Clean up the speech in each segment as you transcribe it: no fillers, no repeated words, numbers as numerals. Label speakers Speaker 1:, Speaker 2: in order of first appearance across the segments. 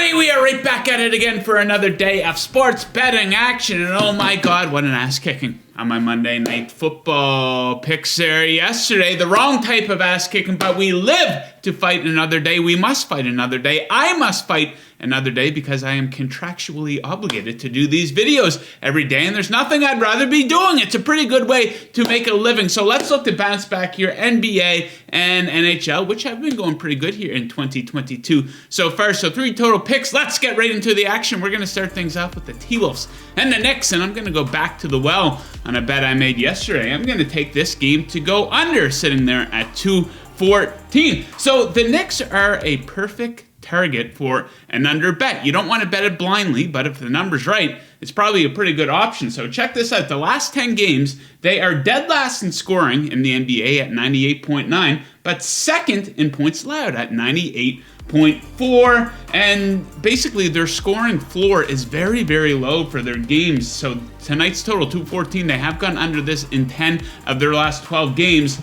Speaker 1: everybody, we are right back at it again for another day of sports betting action, and oh my god, what an ass kicking on my Monday Night Football picks there yesterday. The wrong type of ass kicking, but we live to fight another day. We must fight another day. I must fight another day because I am contractually obligated to do these videos every day, and there's nothing I'd rather be doing. It's a pretty good way to make a living. So let's look to bounce back here, NBA and NHL, which have been going pretty good here in 2022 so far. So 3 total picks. Let's get right into the action. We're going to start things off with the T-Wolves and the Knicks, and I'm going to go back to the well on a bet I made yesterday. I'm going to take this game to go under, sitting there at 214. So the Knicks are a perfect target for an under bet. You don't want to bet it blindly, but if the number's right, it's probably a pretty good option. So check this out. The last 10 games, they are dead last in scoring in the NBA at 98.9, but second in points allowed at 98.4. And basically their scoring floor is very, very low for their games. So tonight's total, 214, they have gone under this in 10 of their last 12 games.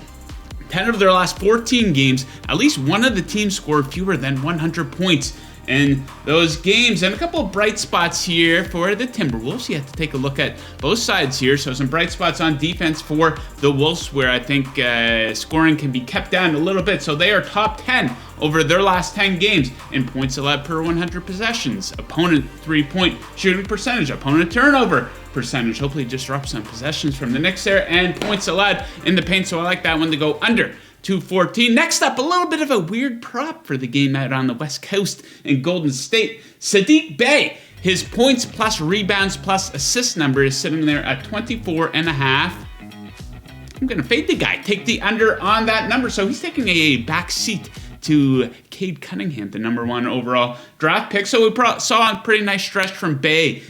Speaker 1: 10 of their last 14 games, at least one of the teams scored fewer than 100 points in those games. And a couple of bright spots here for the Timberwolves. You have to take a look at both sides here. So some bright spots on defense for the Wolves, where I think scoring can be kept down a little bit. So they are top 10 over their last 10 games in points allowed per 100 possessions. Opponent 3-point shooting percentage, opponent turnover percentage. Hopefully disrupt some possessions from the Knicks there, and points allowed in the paint. So I like that one to go under 214. Next up, a little bit of a weird prop for the game out on the West Coast in Golden State. Saddiq Bey, his points plus rebounds plus assist number is sitting there at 24.5. I'm going to fade the guy, take the under on that number. So he's taking a back seat to Cade Cunningham, the number 1 overall draft pick. So we saw a pretty nice stretch from Bey,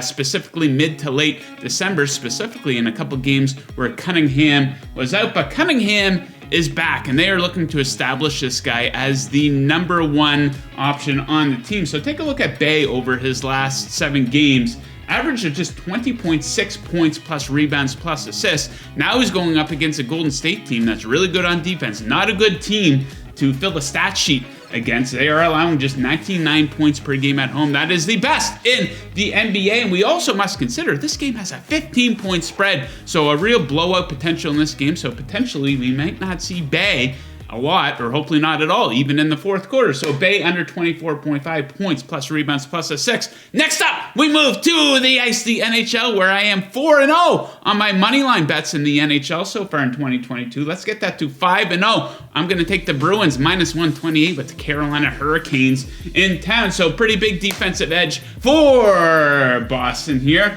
Speaker 1: specifically mid to late December, specifically in a couple games where Cunningham was out. But Cunningham is back, and they are looking to establish this guy as the number 1 option on the team. So take a look at Bey over his last 7 games. Average of just 20.6 points plus rebounds plus assists. Now he's going up against a Golden State team that's really good on defense. Not a good team to fill the stat sheet against. They are allowing just 99 points per game at home. That is the best in the NBA. And we also must consider this game has a 15-point spread, so a real blowout potential in this game. So potentially we might not see Bey a lot, or hopefully not at all, even in the fourth quarter. So Bey under 24.5 points plus rebounds plus assists. Next up, we move to the ice, the NHL, where I am 4-0 on my moneyline bets in the NHL so far in 2022. Let's get that to 5-0. I'm going to take the Bruins minus 128 with the Carolina Hurricanes in town. So pretty big defensive edge for Boston here.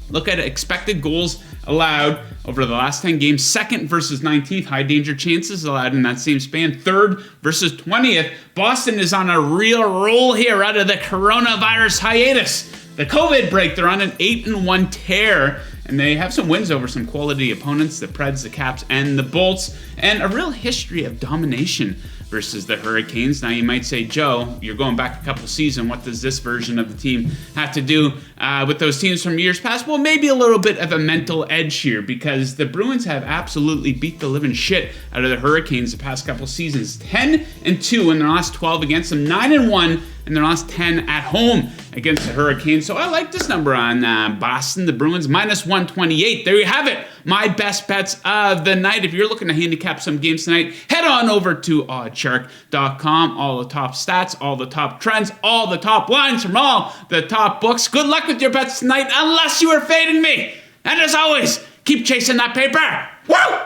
Speaker 1: Look at expected goals allowed over the last 10 games. 2nd versus 19th, high danger chances allowed in that same span. 3rd versus 20th. Boston is on a real roll here out of the coronavirus hiatus. The COVID break, they're on an 8-1 tear, and they have some wins over some quality opponents, the Preds, the Caps, and the Bolts, and a real history of domination versus the Hurricanes. Now you might say, Joe, you're going back a couple seasons. What does this version of the team have to do with those teams from years past? Well, maybe a little bit of a mental edge here, because the Bruins have absolutely beat the living shit out of the Hurricanes the past couple seasons. 10-2 in their last 12 against them, 9-1 in their last 10 at home against the Hurricanes. So I like this number on Boston, the Bruins, minus 128. There you have it. My best bets of the night. If you're looking to handicap some games tonight, head on over to oddshark.com. All the top stats, all the top trends, all the top lines from all the top books. Good luck with your bets tonight, unless you are fading me. And as always, keep chasing that paper. Woo!